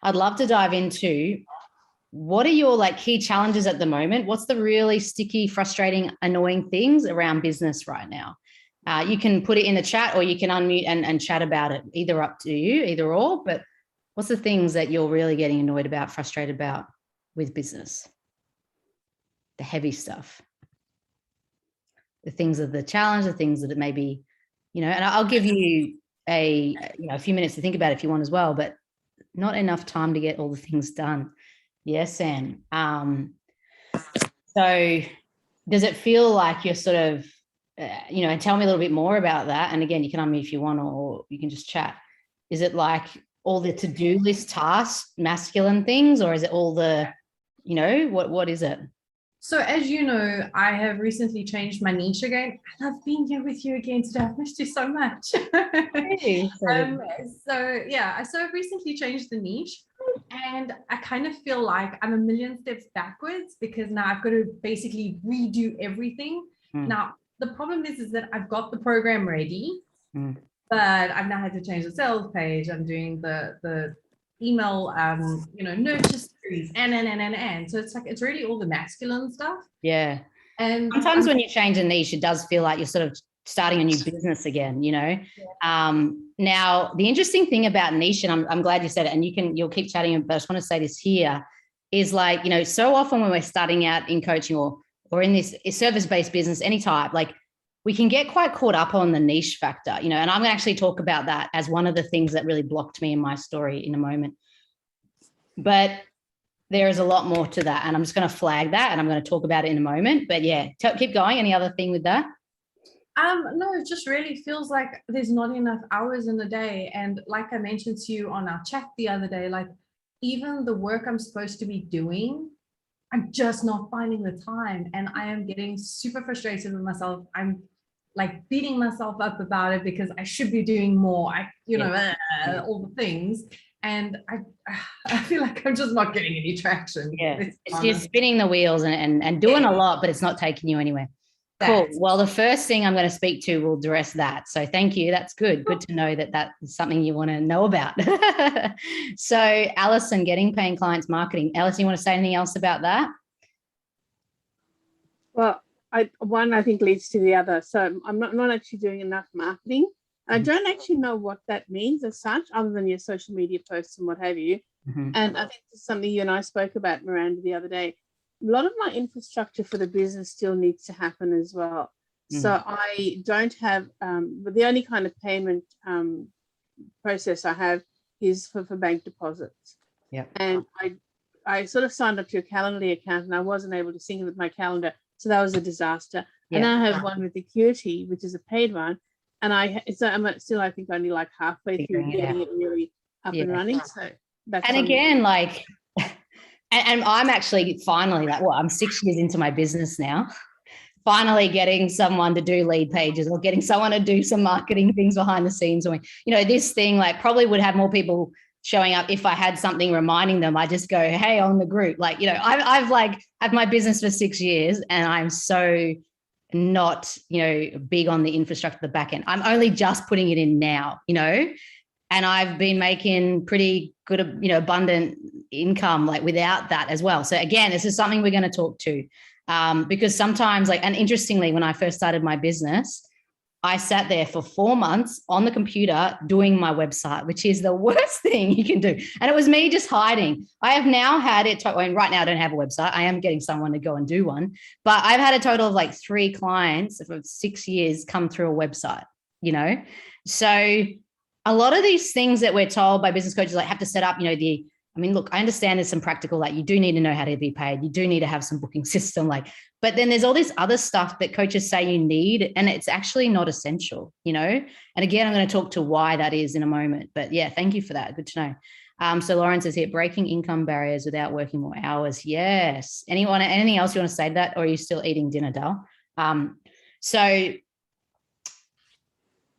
I'd love to dive into what are your like key challenges at the moment? What's the really sticky, frustrating, annoying things around business right now? You can put it in the chat or you can unmute and chat about it, either up to you, either or. But what's the things that you're really getting annoyed about, frustrated about with business? The heavy stuff. The things of the challenge, the things that it may be, and I'll give you a few minutes to think about it if you want as well, but not enough time to get all the things done. Yes, Sam. So does it feel like you're sort of, and tell me a little bit more about that. And again, you can unmute if you want, or you can just chat. Is it like all the to-do list tasks, masculine things, or is it all the, what is it? So as you know, I have recently changed my niche again. I love being here with you again today. I've missed you so much. Hey, so I've recently changed the niche, and I kind of feel like I'm a million steps backwards because now I've got to basically redo everything. Now, the problem is that I've got the program ready, but I've now had to change the sales page. I'm doing the email, nurture series, and so it's really all the masculine stuff. Yeah. And sometimes when you change a niche, it does feel like you're sort of starting a new business again, Yeah. Now the interesting thing about niche, and I'm glad you said it, and you'll keep chatting, but I just want to say this here is like, so often when we're starting out in coaching or in this service-based business, any type, like we can get quite caught up on the niche factor, and I'm going to actually talk about that as one of the things that really blocked me in my story in a moment. But there is a lot more to that, and I'm just going to flag that, and I'm going to talk about it in a moment. But yeah, keep going. Any other thing with that? No, it just really feels like there's not enough hours in the day. And like I mentioned to you on our chat the other day, like even the work I'm supposed to be doing, I'm just not finding the time. And I am getting super frustrated with myself. I'm like beating myself up about it because I should be doing more. All the things. And I feel like I'm just not getting any traction. Yeah, you're spinning the wheels and doing a lot, but it's not taking you anywhere. Cool. Well, the first thing I'm going to speak to will address that. So thank you. That's good. Good to know that is something you want to know about. So Alison, paying clients marketing. Alison, you want to say anything else about that? Well, one I think leads to the other. So I'm not actually doing enough marketing. I don't actually know what that means as such, other than your social media posts and what have you. And I think this is something you and I spoke about, Miranda, the other day. A lot of my infrastructure for the business still needs to happen as well. So I don't have, but the only kind of payment process I have is for bank deposits. Yeah. And I sort of signed up to your Calendly account and I wasn't able to sync it with my calendar. So that was a disaster. Yeah. And I have one with Acuity, which is a paid one. And I'm still, I think, only like halfway through getting it really up and running. So that's and I'm actually finally I'm 6 years into my business now, finally getting someone to do lead pages or getting someone to do some marketing things behind the scenes. Or, this thing like probably would have more people showing up if I had something reminding them. I just go, hey, on the group, I've had my business for 6 years and I'm so not, big on the infrastructure, the back end. I'm only just putting it in now, and I've been making pretty good, abundant income without that as well. So again, this is something we're going to talk to because sometimes and interestingly, when I first started my business, I sat there for 4 months on the computer doing my website, which is the worst thing you can do. And it was me just hiding. I have now had it. Right now I don't have a website. I am getting someone to go and do one, but I've had a total of 3 clients for 6 years come through a website, So a lot of these things that we're told by business coaches, have to set up, look, I understand there's some practical, you do need to know how to be paid. You do need to have some booking system, but then there's all this other stuff that coaches say you need, and it's actually not essential, And again, I'm going to talk to why that is in a moment, but yeah, thank you for that. Good to know. So Lawrence is here, breaking income barriers without working more hours. Yes. Anything else you want to say to that? Or are you still eating dinner, Dal? So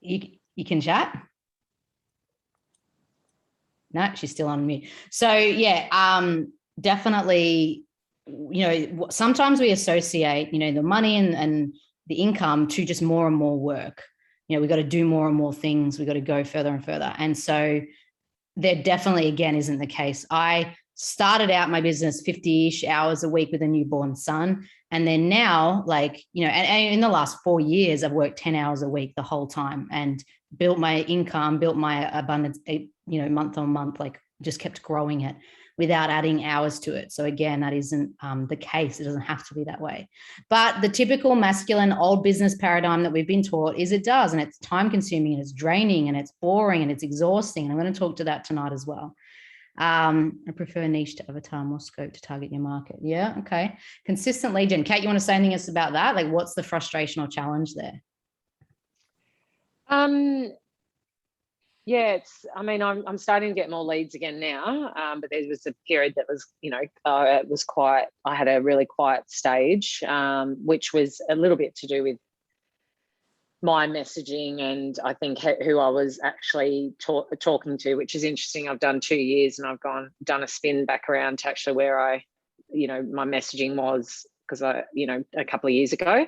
you can chat. No, she's still on mute. So yeah, definitely, sometimes we associate, the money and the income to just more and more work. We've got to do more and more things. We've got to go further and further. And so there definitely, again, isn't the case. I started out my business 50-ish hours a week with a newborn son. And then now, like, and in the last 4 years, I've worked 10 hours a week the whole time and built my income, built my abundance, month on month, like just kept growing it without adding hours to it. So again, that isn't the case. It doesn't have to be that way. But the typical masculine old business paradigm that we've been taught is it does, and it's time consuming and it's draining and it's boring and it's exhausting. And I'm going to talk to that tonight as well. I prefer niche to avatar, more scope to target your market. Yeah, okay. Consistent lead gen. Kate, you want to say anything else about that? Like, what's the frustration or challenge there? Yeah, I'm starting to get more leads again now, but there was a period that was, it was quiet. I had a really quiet stage, which was a little bit to do with my messaging and I think who I was actually talking to, which is interesting. I've done 2 years and I've done a spin back around to actually where my messaging was, because a couple of years ago,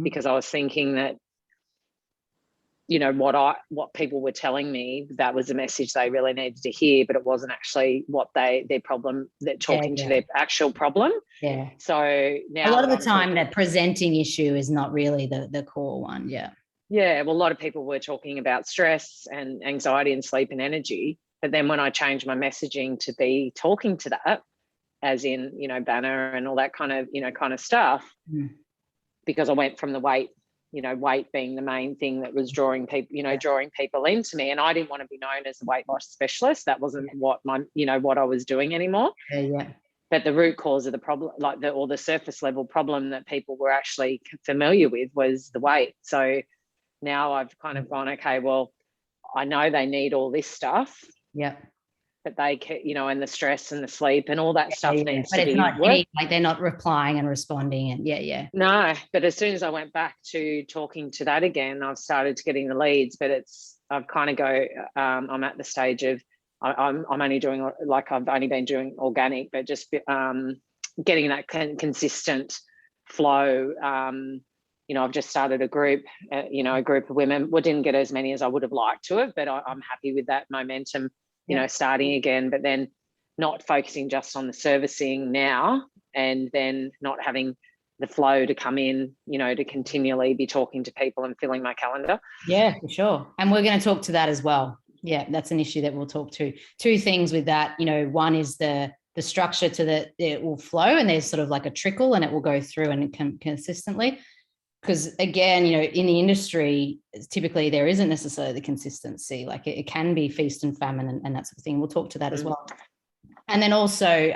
because I was thinking that, what people were telling me, that was a message they really needed to hear, but it wasn't actually what their problem, they're talking to their actual problem. Yeah. So now a lot of the time that presenting issue is not really the core one. Yeah. Yeah. Well, a lot of people were talking about stress and anxiety and sleep and energy. But then when I changed my messaging to be talking to that, as in, banner and all that kind of stuff, because I went from the weight being the main thing that was drawing people into me. And I didn't want to be known as a weight loss specialist. That wasn't what what I was doing anymore. Yeah. But the root cause of the problem, or the surface level problem that people were actually familiar with, was the weight. So now I've kind of gone, okay, well, I know they need all this stuff. Yeah. But they, and the stress and the sleep and all that stuff needs to be worked. Like they're not replying and responding, and yeah. No, but as soon as I went back to talking to that again, I've started getting the leads. But I'm at the stage of I'm only doing, like, I've only been doing organic, but just getting that consistent flow. I've just started a group, a group of women. We didn't get as many as I would have liked to have, but I'm happy with that momentum. Starting again, but then not focusing just on the servicing now, and then not having the flow to come in, to continually be talking to people and filling my calendar. Yeah, for sure. And we're going to talk to that as well. Yeah, that's an issue that we'll talk to. Two things with that. One is the structure it will flow, and there's sort of like a trickle, and it will go through and consistently. Because again, in the industry, typically there isn't necessarily the consistency. Like it can be feast and famine and that sort of thing. We'll talk to that as well. And then also,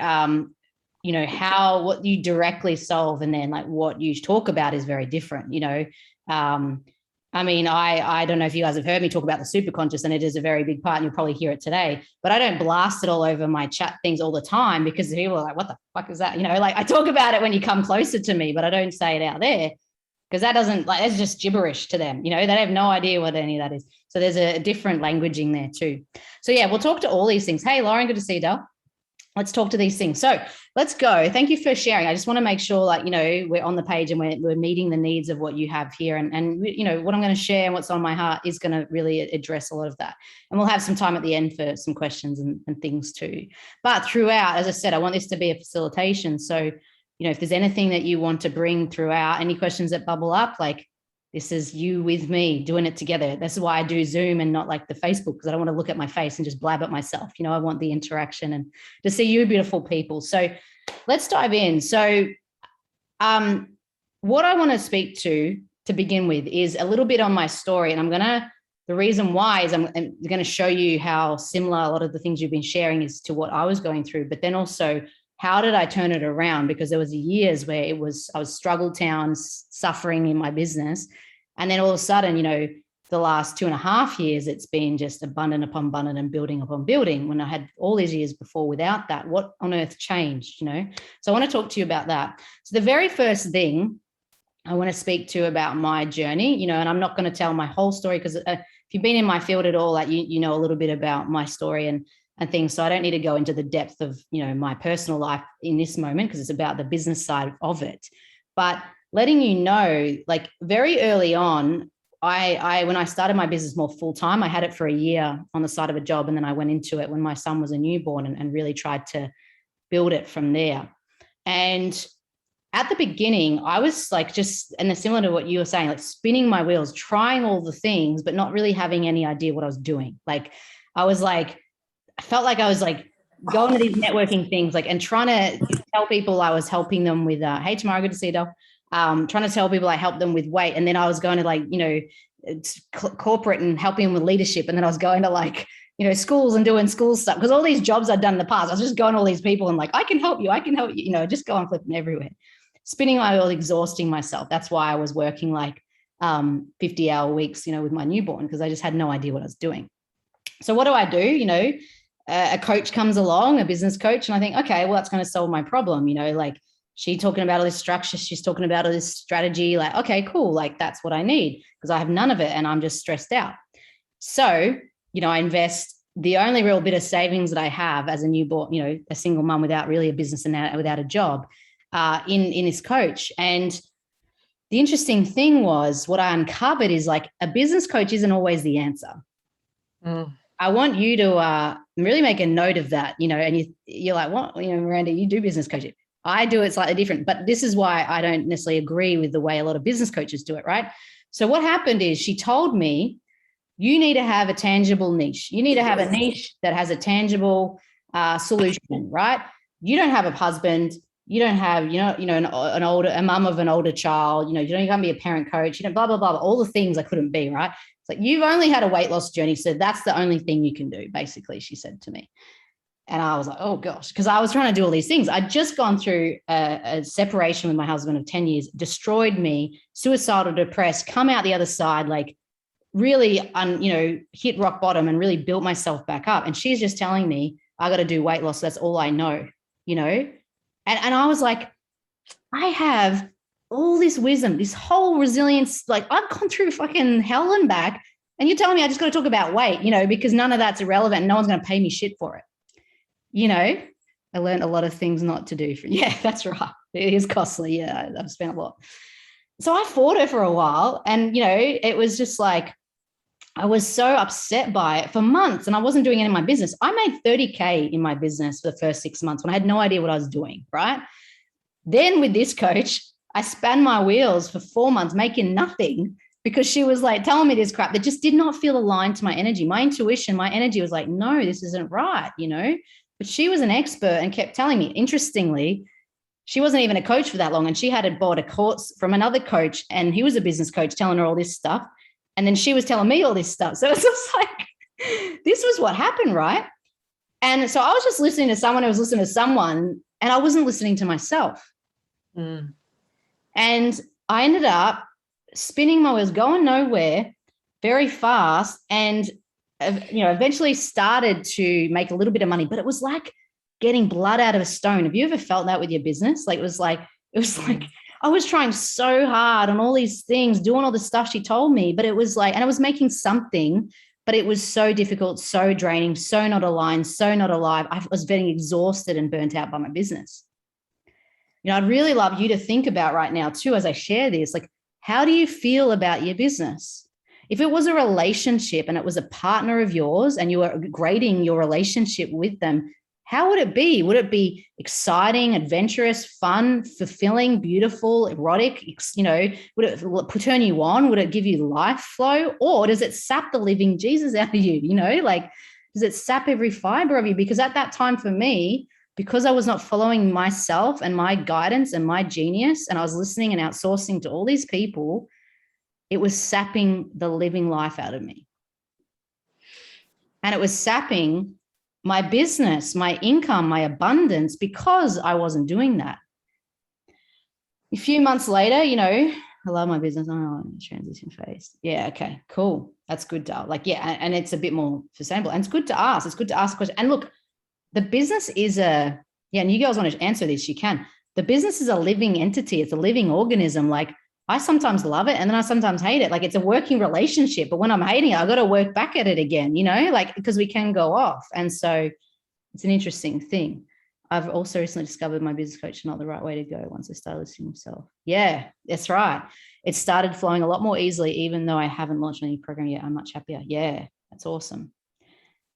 what you directly solve and then like what you talk about is very different. I don't know if you guys have heard me talk about the superconscious, and it is a very big part, and you'll probably hear it today, but I don't blast it all over my chat things all the time, because people are like, what the fuck is that? Like I talk about it when you come closer to me, but I don't say it out there. Because that's just gibberish to them. They have no idea what any of that is. So there's a different languaging there too. So yeah, we'll talk to all these things. Hey, Lauren, good to see you, Del. Let's talk to these things. So let's go. Thank you for sharing. I just want to make sure, we're on the page and we're meeting the needs of what you have here. And what I'm going to share and what's on my heart is going to really address a lot of that. And we'll have some time at the end for some questions and things too. But throughout, as I said, I want this to be a facilitation. So if there's anything that you want to bring throughout, any questions that bubble up, like this is you with me doing it together. That's why I do Zoom and not like the Facebook, because I don't want to look at my face and just blab at myself. I want the interaction and to see you beautiful people. So let's dive in. So what I want to speak to begin with is a little bit on my story. And the reason why is I'm going to show you how similar a lot of the things you've been sharing is to what I was going through, but then also how did I turn it around? Because there was years where I was struggle town, suffering in my business. And then all of a sudden, the last 2.5 years, it's been just abundant upon abundant and building upon building, when I had all these years before without that. What on earth changed, So I want to talk to you about that. So the very first thing I want to speak to about my journey, and I'm not going to tell my whole story, because if you've been in my field at all, like you know a little bit about my story and things. So I don't need to go into the depth of, my personal life in this moment, because it's about the business side of it. But letting like very early on, when I started my business more full-time, I had it for a year on the side of a job. And then I went into it when my son was a newborn and really tried to build it from there. And at the beginning, I was like and similar to what you were saying, like spinning my wheels, trying all the things, but not really having any idea what I was doing. Like I felt like I was like going to these networking things, like, and trying to tell people I was helping them with, hey, Tamara, good to see you, Del. Trying to tell people I helped them with weight. And then I was going to like, corporate and helping them with leadership. And then I was going to like, schools and doing school stuff. Because all these jobs I'd done in the past, I was just going to all these people and like, I can help you, just going flipping everywhere. Spinning my wheels, exhausting myself. That's why I was working like 50-hour weeks, with my newborn, because I just had no idea what I was doing. So what do I do? A coach comes along, a business coach, and I think, okay, well, that's going to solve my problem. Like she's talking about all this structure, she's talking about all this strategy, like, okay, cool. Like that's what I need, because I have none of it and I'm just stressed out. So, I invest the only real bit of savings that I have as a newborn, a single mom without really a business and without a job, in this coach. And the interesting thing was what I uncovered is like a business coach isn't always the answer. I want you to really make a note of that, and you're like, what, Miranda, you do business coaching. I do it slightly different, but this is why I don't necessarily agree with the way a lot of business coaches do it, right? So what happened is she told me, you need to have a tangible niche. You need to have a niche that has a tangible solution, right? You don't have a husband. You don't have, a mum of an older child. You don't even be a parent coach. Blah, blah, blah. All the things I couldn't be, right? It's like, you've only had a weight loss journey. So that's the only thing you can do, basically, she said to me. And I was like, oh gosh, because I was trying to do all these things. I'd just gone through a separation with my husband of 10 years, destroyed me, suicidal, depressed, come out the other side, like really, hit rock bottom and really built myself back up. And she's just telling me, I got to do weight loss. That's all I know, And I was like, I have all this wisdom, this whole resilience. Like I've gone through fucking hell and back. And you're telling me I just got to talk about weight, because none of that's irrelevant. And no one's going to pay me shit for it. I learned a lot of things not to do. Yeah, that's right. It is costly. Yeah, I've spent a lot. So I fought her for a while. And, it was just like, I was so upset by it for months and I wasn't doing it in my business. I made 30K in my business for the first 6 months when I had no idea what I was doing, right? Then with this coach, I span my wheels for 4 months making nothing because she was like telling me this crap that just did not feel aligned to my energy. My intuition, my energy was like, no, this isn't right, But she was an expert and kept telling me. Interestingly, she wasn't even a coach for that long. And she had bought a course from another coach and he was a business coach telling her all this stuff. And then she was telling me all this stuff. So it's just like, this was what happened, right? And so I was just listening to someone who was listening to someone and I wasn't listening to myself. And I ended up spinning my wheels, going nowhere very fast. And eventually started to make a little bit of money, but it was like getting blood out of a stone. Have you ever felt that with your business? Like, it was like I was trying so hard on all these things, doing all the stuff she told me, but it was like, and I was making something, but it was so difficult, so draining, so not aligned, so not alive. I was getting exhausted and burnt out by my business. I'd really love you to think about right now too, as I share this, like, how do you feel about your business? If it was a relationship and it was a partner of yours and you were grading your relationship with them, how would it be? Would it be exciting, adventurous, fun, fulfilling, beautiful, erotic? Would it turn you on? Would it give you life flow? Or does it sap the living Jesus out of you? Does it sap every fiber of you? Because at that time for me, because I was not following myself and my guidance and my genius, and I was listening and outsourcing to all these people, it was sapping the living life out of me. And it was sapping my business, my income, my abundance, because I wasn't doing that. A few months later, I love my business. Oh, transition phase. Yeah, okay, cool. That's good, Dal. Like, yeah, and it's a bit more sustainable. And it's good to ask. It's good to ask a question. And look, the business is and you girls want to answer this, you can. The business is a living entity. It's a living organism. Like, I sometimes love it and then I sometimes hate it. Like, it's a working relationship, but when I'm hating it, I got to work back at it again, because we can go off. And so it's an interesting thing. I've also recently discovered my business coach is not the right way to go once I started listening to myself. Yeah, that's right. It started flowing a lot more easily, even though I haven't launched any program yet. I'm much happier. Yeah, that's awesome.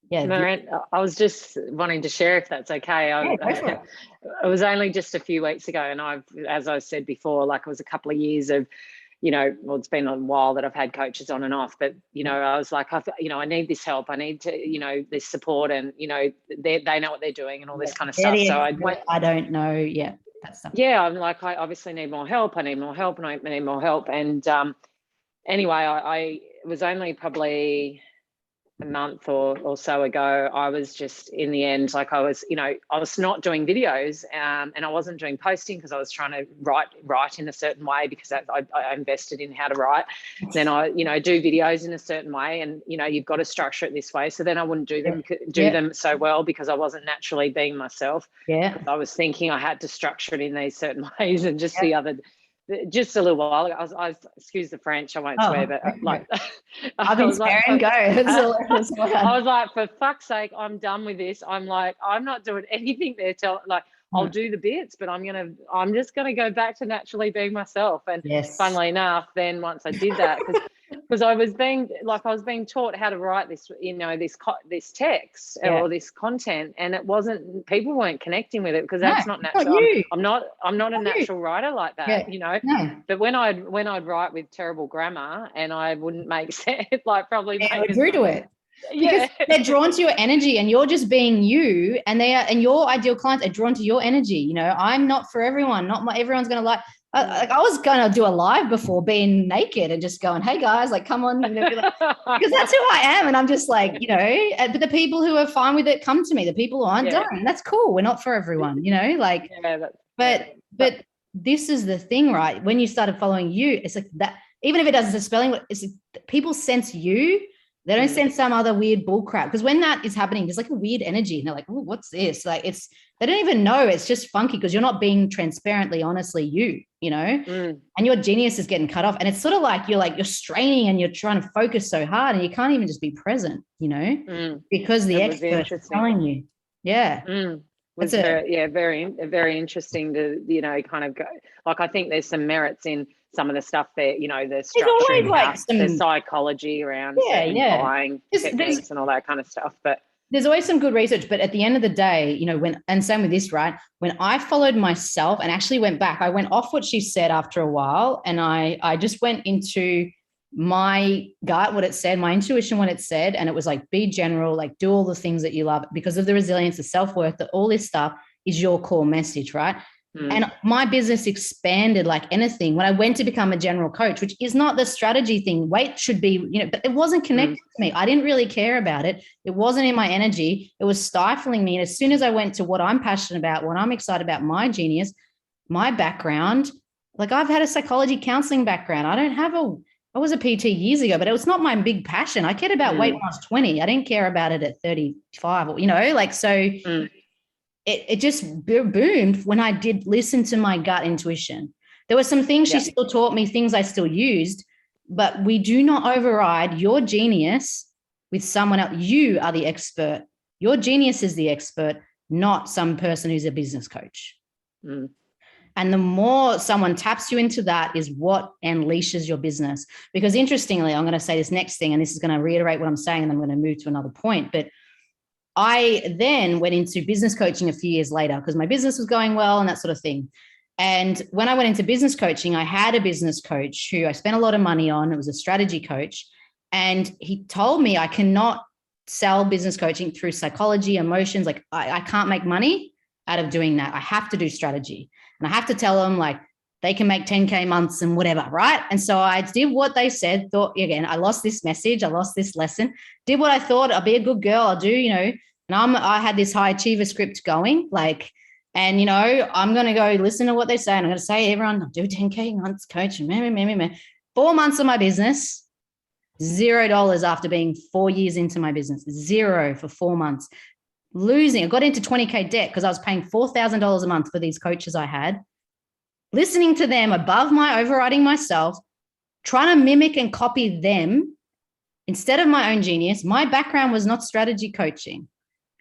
Yeah. Marin, I was just wanting to share, if that's okay. It was only just a few weeks ago, and as I said before, like it was a couple of years of, well, it's been a while that I've had coaches on and off, but, I was like, I need this help. I need to, this support, and, they know what they're doing and all this kind of stuff. So I don't know. Yeah. That's stuff. Yeah. I'm like, I obviously need more help. I need more help, and I need more help. And anyway, I was only probably a month or so ago, I was just in the end, like I was not doing videos, and I wasn't doing posting because I was trying to write in a certain way, because I invested in how to write. Then I, do videos in a certain way, and, you've got to structure it this way. So then I wouldn't do them so well, because I wasn't naturally being myself. Yeah. I was thinking I had to structure it in these certain ways. And just just a little while ago, I excuse the French, I won't swear, but like I've been swearing, go. I was like, for fuck's sake, I'm done with this. I'm like, I'm not doing anything there till I'll do the bits, but I'm just gonna go back to naturally being myself. And funnily enough, then once I did that, because I was being taught how to write this, this text or this content, and people weren't connecting with it, because that's not natural. I'm not a natural writer like that, No. But when I'd write with terrible grammar, and I wouldn't make sense, probably agree to it. Because they're drawn to your energy, and you're just being you, and and your ideal clients are drawn to your energy. I'm not for everyone. Everyone's going to like. I was going to do a live before, being naked and just going, "Hey guys, come on," because that's who I am, and I'm just like, But the people who are fine with it come to me. The people who aren't, don't. That's cool. We're not for everyone, But this is the thing, right? When you started following you, it's like that. Even if it doesn't, the spelling, it's people sense you. They don't sense some other weird bull crap, because when that is happening, there's like a weird energy, and they're like, "Oh, what's this?" They don't even know. It's just funky because you're not being transparently, honestly you, and your genius is getting cut off. And it's sort of like you're straining, and you're trying to focus so hard, and you can't even just be present, because the expert is telling you. Yeah. Was very interesting to, kind of go, I think there's some merits in some of the stuff there, the structure, the psychology around buying techniques and all that kind of stuff. But there's always some good research. But at the end of the day, and same with this, right? When I followed myself and actually went back, I went off what she said after a while, and I just went into my gut, what it said, my intuition, what it said, and it was like, be general, do all the things that you love, because of the resilience, the self-worth, that all this stuff is your core message, right? And my business expanded like anything when I went to become a general coach, which is not the strategy thing. Weight should be, but it wasn't connected to me. I didn't really care about it. It wasn't in my energy. It was stifling me. And as soon as I went to what I'm passionate about, what I'm excited about, my genius, my background, I've had a psychology counseling background. I was a PT years ago, but it was not my big passion. I cared about weight when I was 20. I didn't care about it at 35, It just boomed when I did listen to my gut intuition. There were some things she still taught me, things I still used, but we do not override your genius with someone else. You are the expert. Your genius is the expert, not some person who's a business coach. And the more someone taps you into that is what unleashes your business. Because interestingly, I'm going to say this next thing, and this is going to reiterate what I'm saying, and then I'm going to move to another point. But I then went into business coaching a few years later because my business was going well and that sort of thing. And when I went into business coaching, I had a business coach who I spent a lot of money on. It was a strategy coach. And he told me I cannot sell business coaching through psychology, emotions. I can't make money out of doing that. I have to do strategy. And I have to tell them they can make 10K months and whatever, right? And so I did what they said, thought, again, I lost this message, I lost this lesson, did what I thought, I'll be a good girl, I'll do, and I had this high achiever script going, and, I'm going to go listen to what they say, and I'm going to say, everyone, I'll do 10K months coaching, 4 months of my business, $0 after being 4 years into my business, zero for 4 months, losing. I got into 20K debt because I was paying $4,000 a month for these coaches I had, listening to them above my overriding myself, trying to mimic and copy them instead of my own genius. My background was not strategy coaching.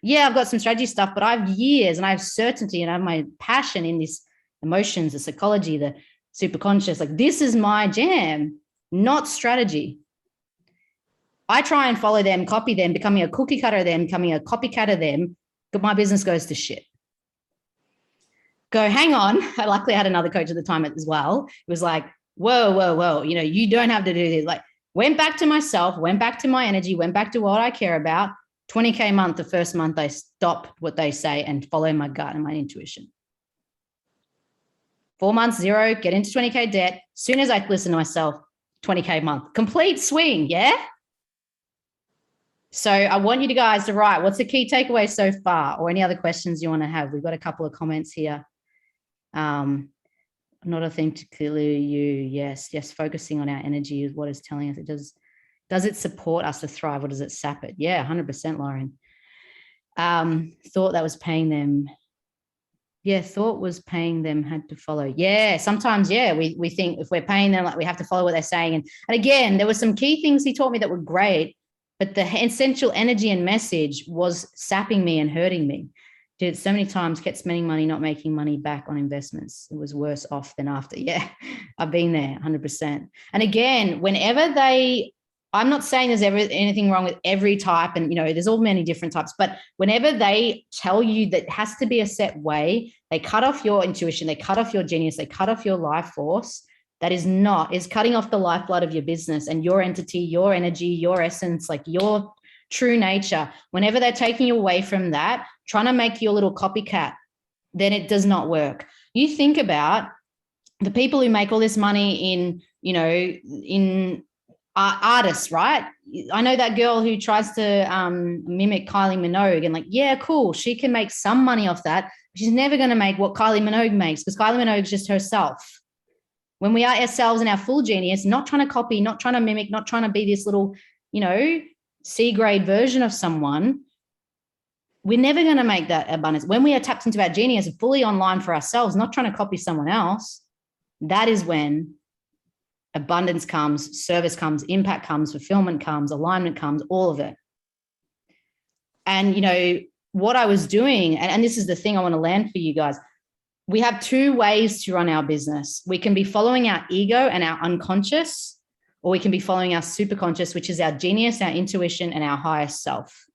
Yeah, I've got some strategy stuff, but I have years and I have certainty and I have my passion in this emotions, the psychology, the superconscious. Like this is my jam, not strategy. I try and follow them, copy them, becoming a cookie cutter of them, becoming a copycat of them, but my business goes to shit. Go, hang on. I luckily had another coach at the time as well. It was like, whoa. You know, you don't have to do this. Like, went back to myself, went back to my energy, went back to what I care about. 20K a month, the first month I stop what they say and follow my gut and my intuition. 4 months, 0, get into 20K debt. Soon as I listen to myself, 20K a month, complete swing. Yeah. So I want you guys to write, what's the key takeaway so far, or any other questions you want to have? We've got a couple of comments here. Not authentically you. Yes. Focusing on our energy is what is telling us. It does it support us to thrive, or does it sap it? Yeah, 100%, Lauren. Thought that was paying them. Yeah, thought was paying them had to follow. Yeah, sometimes, yeah, we think if we're paying them, like we have to follow what they're saying. And again, there were some key things he taught me that were great, but the essential energy and message was sapping me and hurting me. Did it so many times, kept spending money, not making money back on investments. It was worse off than after. Yeah, I've been there 100%. And again, whenever I'm not saying there's ever anything wrong with every type, and, you know, there's all many different types, but whenever they tell you that it has to be a set way, they cut off your intuition, they cut off your genius, they cut off your life force. That is cutting off the lifeblood of your business and your entity, your energy, your essence, like your true nature. Whenever they're taking you away from that, trying to make you a little copycat, then it does not work. You think about the people who make all this money in, you know, in artists, right? I know that girl who tries to mimic Kylie Minogue, and like, yeah, cool, she can make some money off that. She's never going to make what Kylie Minogue makes, because Kylie Minogue is just herself. When we are ourselves and our full genius, not trying to copy, not trying to mimic, not trying to be this little, you know, C-grade version of someone, we're never going to make that abundance. When we are tapped into our genius and fully online for ourselves, not trying to copy someone else, that is when abundance comes, service comes, impact comes, fulfillment comes, alignment comes, all of it. And, you know, what I was doing, and this is the thing I want to land for you guys, we have two ways to run our business. We can be following our ego and our unconscious, or we can be following our superconscious, which is our genius, our intuition, and our highest self.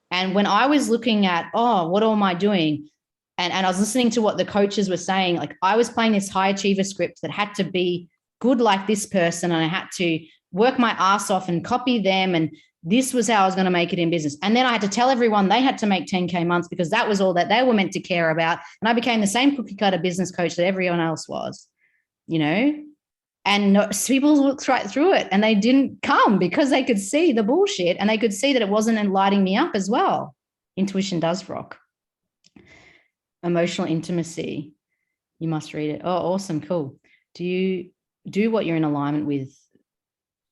And when I was looking at, what am I doing? And I was listening to what the coaches were saying, like I was playing this high achiever script that had to be good like this person, and I had to work my ass off and copy them, and this was how I was going to make it in business. And then I had to tell everyone they had to make 10K months, because that was all that they were meant to care about. And I became the same cookie cutter business coach that everyone else was, you know, and people looked right through it and they didn't come, because they could see the bullshit and they could see that it wasn't lighting me up as well. Intuition does rock. Emotional intimacy. You must read it. Oh, awesome. Cool. Do you do what you're in alignment with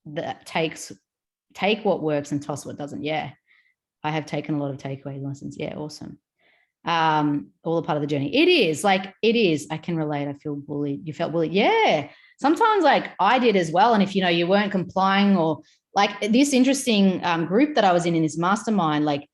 that take what works and toss what doesn't? Yeah. I have taken a lot of takeaway lessons. Yeah. Awesome. All a part of the journey. It is. I can relate. I feel bullied. You felt bullied. Yeah. Sometimes like I did as well. And if, you know, you weren't complying, or like this interesting group that I was in this mastermind, like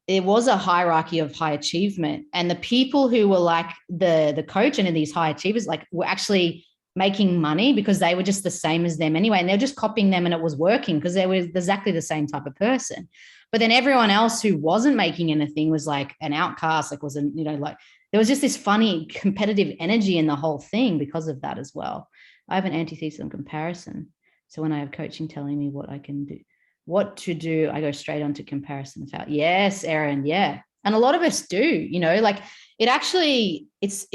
it was a hierarchy of high achievement, and the people who were like the coach and in these high achievers, like were actually making money because they were just the same as them anyway. And they're just copying them, and it was working because they were exactly the same type of person. But then everyone else who wasn't making anything was like an outcast, like wasn't, you know, like there was just this funny competitive energy in the whole thing because of that as well. I have an antithesis on comparison. So when I have coaching telling me what I can do, what to do, I go straight onto comparison. Yes, Erin. Yeah. And a lot of us do, you know, like it actually, it's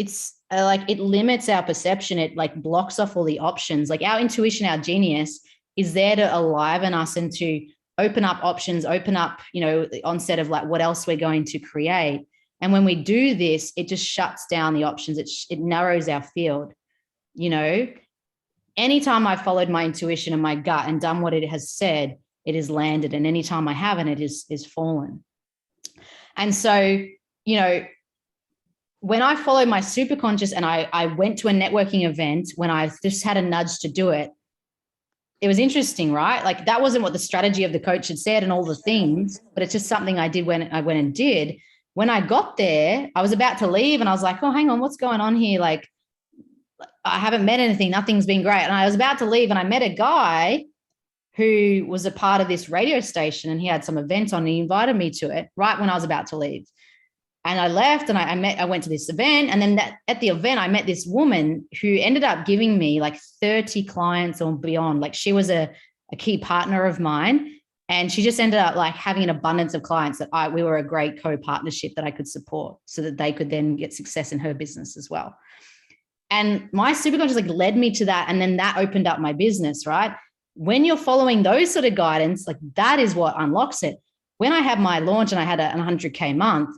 like it limits our perception. It like blocks off all the options. Like our intuition, our genius is there to aliven us and to open up options, open up, you know, the onset of like what else we're going to create. And when we do this, it just shuts down the options. It narrows our field. You know, anytime I followed my intuition and my gut and done what it has said, it has landed. And anytime I haven't, it is fallen. And so, you know, when I followed my superconscious and I went to a networking event when I just had a nudge to do it, it was interesting, right? Like that wasn't what the strategy of the coach had said and all the things, but it's just something I did when I went and did. When I got there, I was about to leave and I was like, oh, hang on, what's going on here? Like, I haven't met anything. Nothing's been great. And I was about to leave and I met a guy who was a part of this radio station and he had some event on and he invited me to it right when I was about to leave. And I left and I went to this event. And then at the event, I met this woman who ended up giving me like 30 clients or beyond. Like she was a key partner of mine. And she just ended up like having an abundance of clients that we were a great co-partnership that I could support so that they could then get success in her business as well. And my superconscious like led me to that. And then that opened up my business, right? When you're following those sort of guidance, like that is what unlocks it. When I had my launch and I had a 100K month,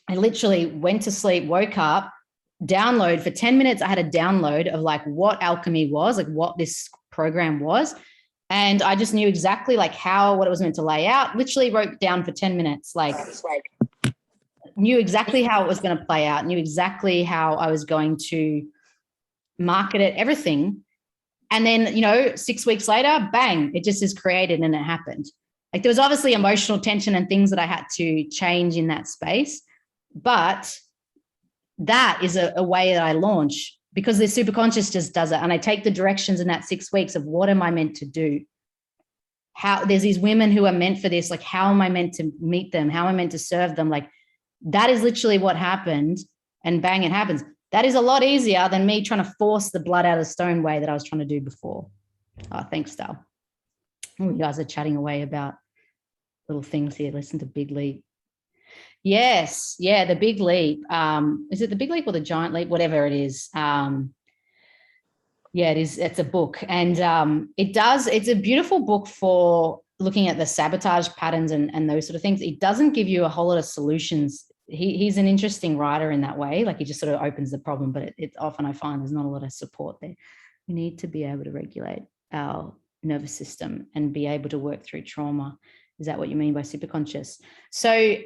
I literally went to sleep, woke up, download for 10 minutes. I had a download of like what Alchemy was, like what this program was. And I just knew exactly like what it was meant to lay out. Literally wrote down for 10 minutes, like knew exactly how it was going to play out, knew exactly how I was going to market it, everything. And then, 6 weeks later, bang, it just is created and it happened. Like there was obviously emotional tension and things that I had to change in that space. But that is a way that I launch because the superconscious just does it. And I take the directions in that 6 weeks of what am I meant to do? How there's these women who are meant for this. Like, how am I meant to meet them? How am I meant to serve them? Like that is literally what happened and bang, it happens. That is a lot easier than me trying to force the blood out of the stone way that I was trying to do before. Oh, thanks, Dal. Oh, you guys are chatting away about little things here. Listen to Big Leap. Yes. Yeah. The Big Leap. Is it the Big Leap or the Giant Leap? Whatever it is. Yeah, it is. It's a book. And it's a beautiful book for looking at the sabotage patterns and those sort of things. It doesn't give you a whole lot of solutions. He's an interesting writer in that way. Like he just sort of opens the problem, but it often I find there's not a lot of support there. We need to be able to regulate our nervous system and be able to work through trauma. Is that what you mean by superconscious? So,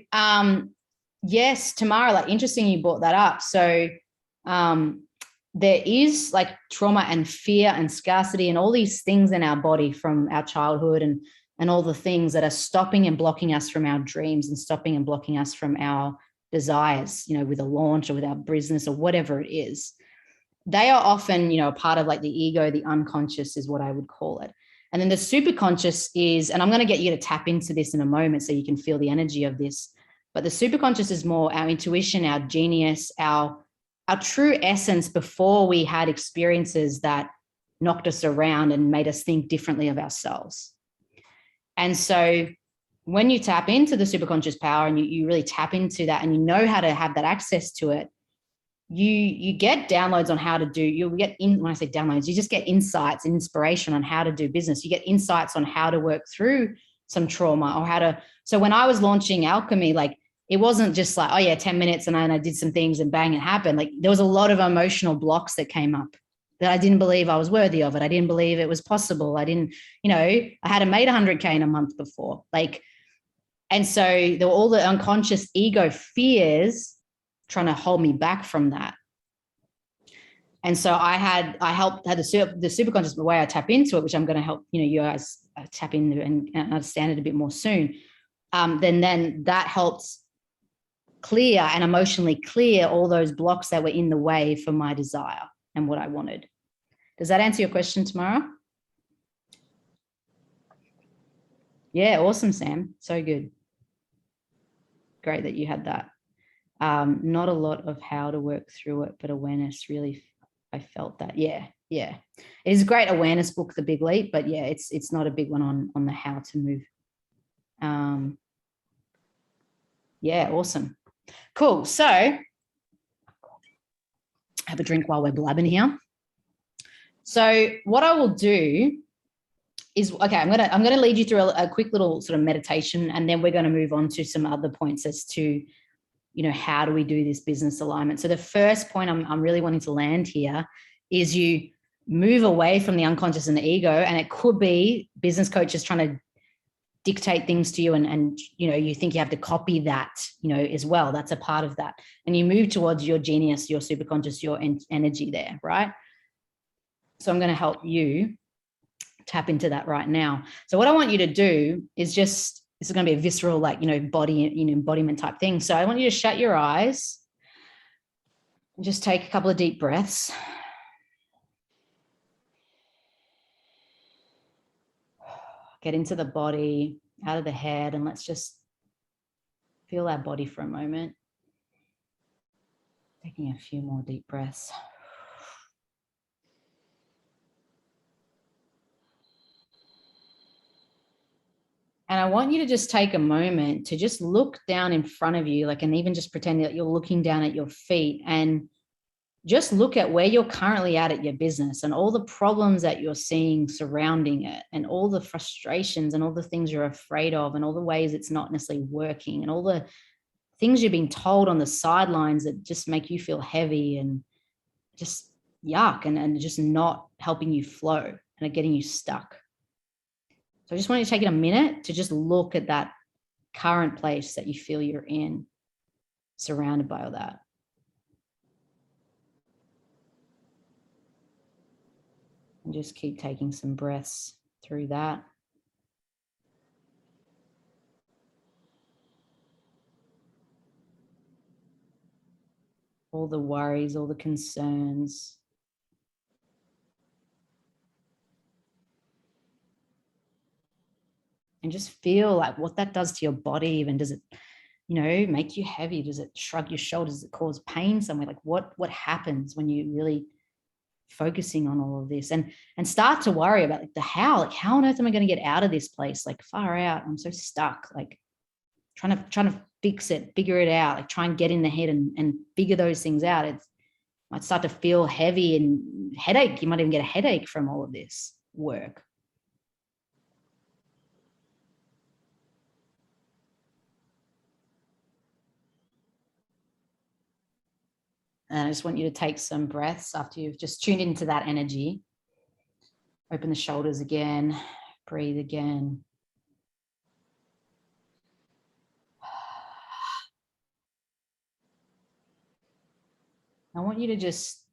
yes, Tamara, like interesting you brought that up. So there is like trauma and fear and scarcity and all these things in our body from our childhood and all the things that are stopping and blocking us from our dreams and stopping and blocking us from our desires, with a launch or with our business or whatever it is. They are often, a part of like the ego, the unconscious is what I would call it. And then the superconscious is, and I'm going to get you to tap into this in a moment so you can feel the energy of this, but the superconscious is more our intuition, our genius, our true essence before we had experiences that knocked us around and made us think differently of ourselves. And so when you tap into the superconscious power and you really tap into that and you know how to have that access to it, you get downloads on how to do, when I say downloads, you just get insights and inspiration on how to do business. You get insights on how to work through some trauma or so when I was launching Alchemy, like it wasn't just like, oh yeah, 10 minutes and I did some things and bang, it happened. Like there was a lot of emotional blocks that came up that I didn't believe I was worthy of it. I didn't believe it was possible. I didn't, I hadn't made 100K in a month before. And so there were all the unconscious ego fears trying to hold me back from that. And so I had the superconscious, the way I tap into it, which I'm going to help, you guys tap into and understand it a bit more soon. Then that helps clear and emotionally clear all those blocks that were in the way for my desire and what I wanted. Does that answer your question, Tamara? Yeah, awesome, Sam. So good. Great that you had that. Not a lot of how to work through it, but awareness really, I felt that. Yeah. It is a great awareness book, The Big Leap, but yeah, it's not a big one on the how to move. Yeah, awesome. Cool. So have a drink while we're blabbing here. So what I will do is, okay, I'm gonna lead you through a quick little sort of meditation, and then we're going to move on to some other points as to, how do we do this business alignment. So the first point I'm really wanting to land here is you move away from the unconscious and the ego, and it could be business coaches trying to dictate things to you and you think you have to copy that, as well. That's a part of that. And you move towards your genius, your superconscious, your energy there, right? So I'm going to help you tap into that right now. So what I want you to do is just, this is going to be a visceral, like, body, embodiment type thing. So I want you to shut your eyes and just take a couple of deep breaths. Get into the body, out of the head, and let's just feel our body for a moment. Taking a few more deep breaths. And I want you to just take a moment to just look down in front of you, like, and even just pretend that you're looking down at your feet, and just look at where you're currently at your business and all the problems that you're seeing surrounding it, and all the frustrations and all the things you're afraid of, and all the ways it's not necessarily working, and all the things you're being told on the sidelines that just make you feel heavy and just yuck, and just not helping you flow and are getting you stuck. So I just want you to take a minute to just look at that current place that you feel you're in, surrounded by all that. And just keep taking some breaths through that. All the worries, all the concerns. And just feel like what that does to your body. Even does it, make you heavy? Does it shrug your shoulders? Does it cause pain somewhere? Like what happens when you really focusing on all of this, and start to worry about like how on earth am I going to get out of this place? Like, far out, I'm so stuck, like trying to fix it, figure it out, like try and get in the head and figure those things out. It might start to feel heavy and headache. You might even get a headache from all of this work. And I just want you to take some breaths after you've just tuned into that energy. Open the shoulders again, breathe again. I want you to just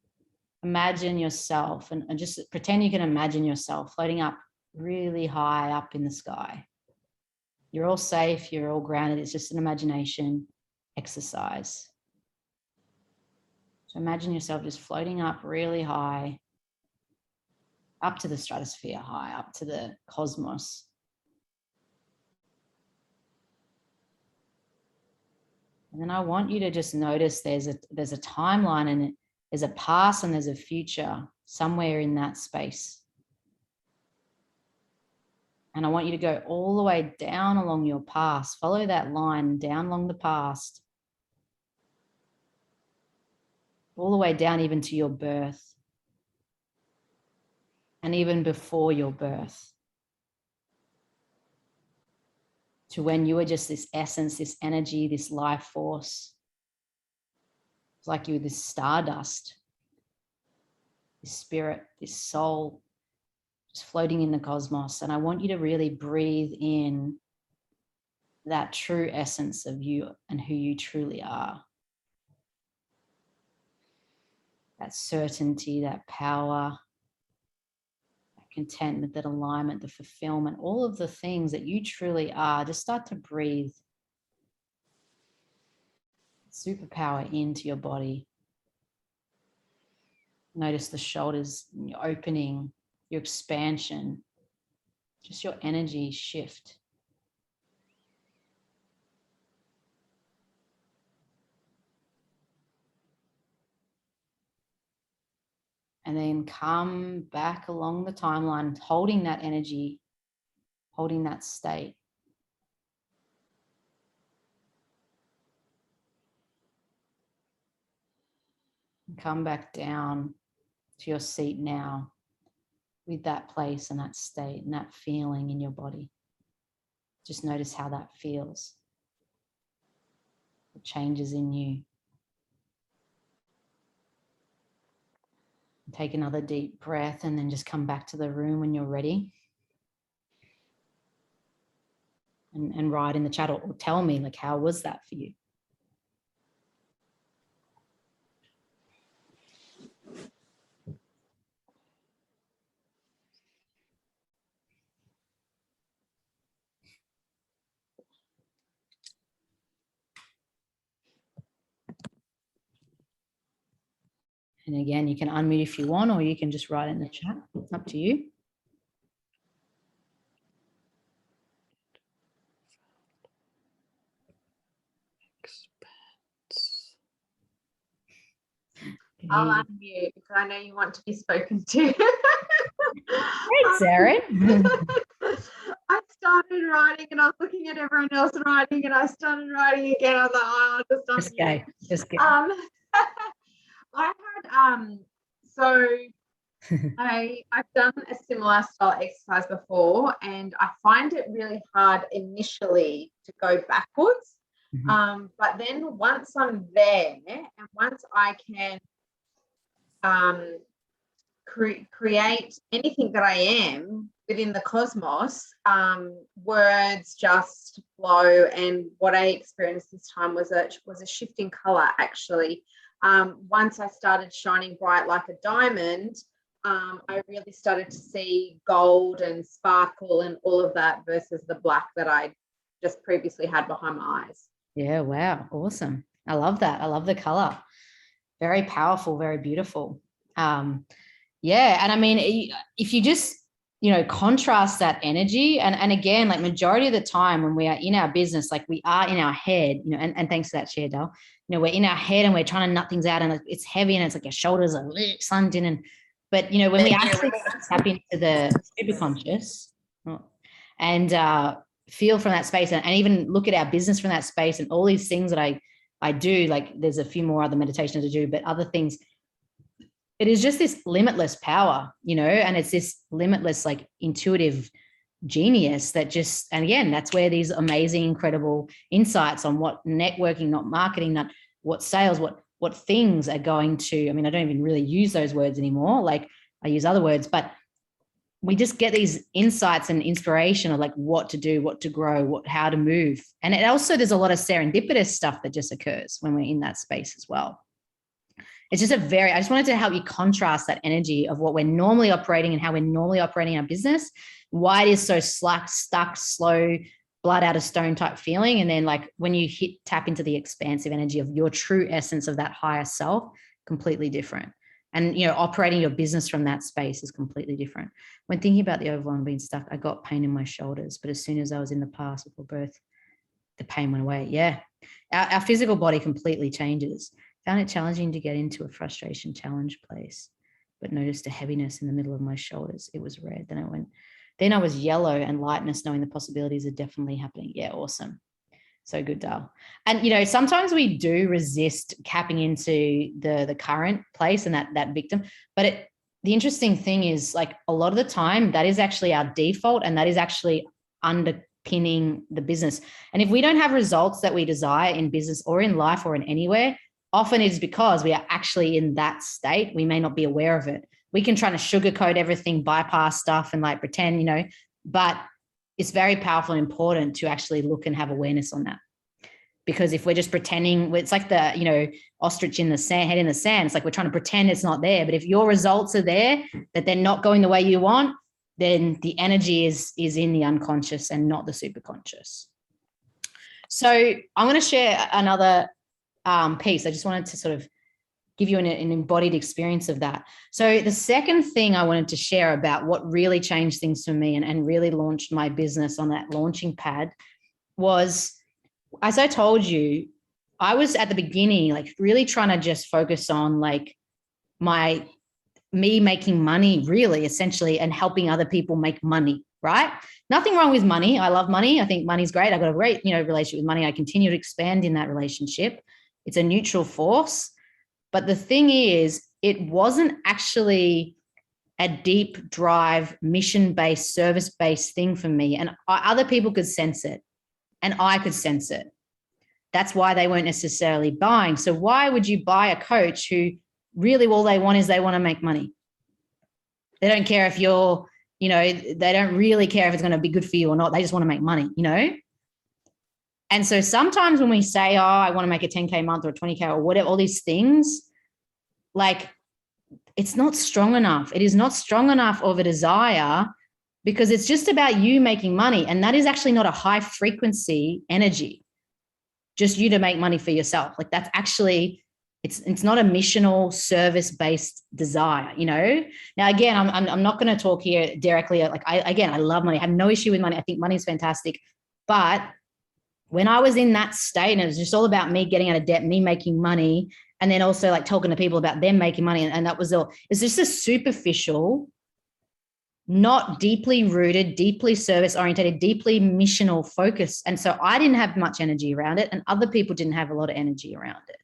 imagine yourself and just pretend you can imagine yourself floating up really high up in the sky. You're all safe, you're all grounded. It's just an imagination exercise. So imagine yourself just floating up really high, up to the stratosphere, high up to the cosmos. And then I want you to just notice there's a timeline, and there's a past and there's a future somewhere in that space. And I want you to go all the way down along your past. Follow that line down along the past, all the way down even to your birth, and even before your birth, to when you were just this essence, this energy, this life force. It's like you were this stardust, this spirit, this soul, just floating in the cosmos. And I want you to really breathe in that true essence of you and who you truly are. That certainty, that power, that contentment, that alignment, the fulfillment, all of the things that you truly are. Just start to breathe superpower into your body. Notice the shoulders, your opening, your expansion, just your energy shift. And then come back along the timeline, holding that energy, holding that state. And come back down to your seat now with that place and that state and that feeling in your body. Just notice how that feels. The changes in you. Take another deep breath and then just come back to the room when you're ready. And write in the chat or tell me, like, how was that for you? And again, you can unmute if you want, or you can just write in the chat. It's up to you. I'll unmute because I know you want to be spoken to. Thanks, Erin. I started writing and I was looking at everyone else writing and I started writing again. I was like, oh, I'll just unmute. Just go. I had so I've done a similar style exercise before, and I find it really hard initially to go backwards. But then once I'm there and once I can create anything that I am within the cosmos, words just flow. And what I experienced this time was a shift in color, actually. Once I started shining bright like a diamond, I really started to see gold and sparkle and all of that versus the black that I just previously had behind my eyes. Yeah, wow, awesome. I love that. I love the color. Very powerful, very beautiful. Yeah, and I mean, if you just, contrast that energy, and again, like majority of the time when we are in our business, like we are in our head, and thanks for that share, Dal, we're in our head and we're trying to nut things out and it's heavy and it's like our shoulders are sunk in, but when we actually tap into the superconscious and feel from that space and even look at our business from that space and all these things that I do, like there's a few more other meditations to do, but other things, it is just this limitless power, and it's this limitless, like intuitive genius that just, and again, that's where these amazing, incredible insights on what networking, not marketing, not what sales, what things are going to, I mean, I don't even really use those words anymore. Like I use other words, but we just get these insights and inspiration of like what to do, what to grow, how to move. And it also, there's a lot of serendipitous stuff that just occurs when we're in that space as well. It's just I just wanted to help you contrast that energy of what we're normally operating and how we're normally operating our business, why it is so slack, stuck, slow, blood out of stone type feeling. And then like when you tap into the expansive energy of your true essence of that higher self, completely different. And, operating your business from that space is completely different. When thinking about the overwhelm being stuck, I got pain in my shoulders, but as soon as I was in the past before birth, the pain went away. Yeah. Our physical body completely changes. Found it challenging to get into a frustration challenge place, but noticed a heaviness in the middle of my shoulders. It was red. Then I was yellow and lightness, knowing the possibilities are definitely happening. Yeah, awesome. So good, Dal. And, sometimes we do resist tapping into the current place and that victim. But the interesting thing is, like, a lot of the time that is actually our default, and that is actually underpinning the business. And if we don't have results that we desire in business or in life or in anywhere, often it's because we are actually in that state. We may not be aware of it. We can try to sugarcoat everything, bypass stuff and like pretend, but it's very powerful and important to actually look and have awareness on that. Because if we're just pretending, it's like the, ostrich in the sand, head in the sand. It's like we're trying to pretend it's not there. But if your results are there, that they're not going the way you want, then the energy is in the unconscious and not the superconscious. So I'm going to share another piece. I just wanted to sort of give you an embodied experience of that. So the second thing I wanted to share about what really changed things for me and really launched my business on that launching pad was, as I told you, I was at the beginning, like really trying to just focus on like me making money, really, essentially, and helping other people make money, right? Nothing wrong with money. I love money. I think money's great. I've got a great, relationship with money. I continue to expand in that relationship. It's a neutral force. But the thing is, it wasn't actually a deep drive, mission-based, service-based thing for me. And other people could sense it, and I could sense it. That's why they weren't necessarily buying. So why would you buy a coach who really all they want is they want to make money? They don't care if you're, they don't really care if it's going to be good for you or not. They just want to make money, And so sometimes when we say, oh, I want to make a 10K a month or a 20K or whatever, all these things, like, it's not strong enough. It is not strong enough of a desire, because it's just about you making money. And that is actually not a high frequency energy, just you to make money for yourself. Like, that's actually It's not a missional service-based desire, you know. Now, again, I'm not going to talk here directly. Like I love money. I have no issue with money. I think money is fantastic. But when I was in that state and it was just all about me getting out of debt, me making money, and then also like talking to people about them making money. And that was all, it's just a superficial, not deeply rooted, deeply service oriented, deeply missional focus. And so I didn't have much energy around it, and other people didn't have a lot of energy around it.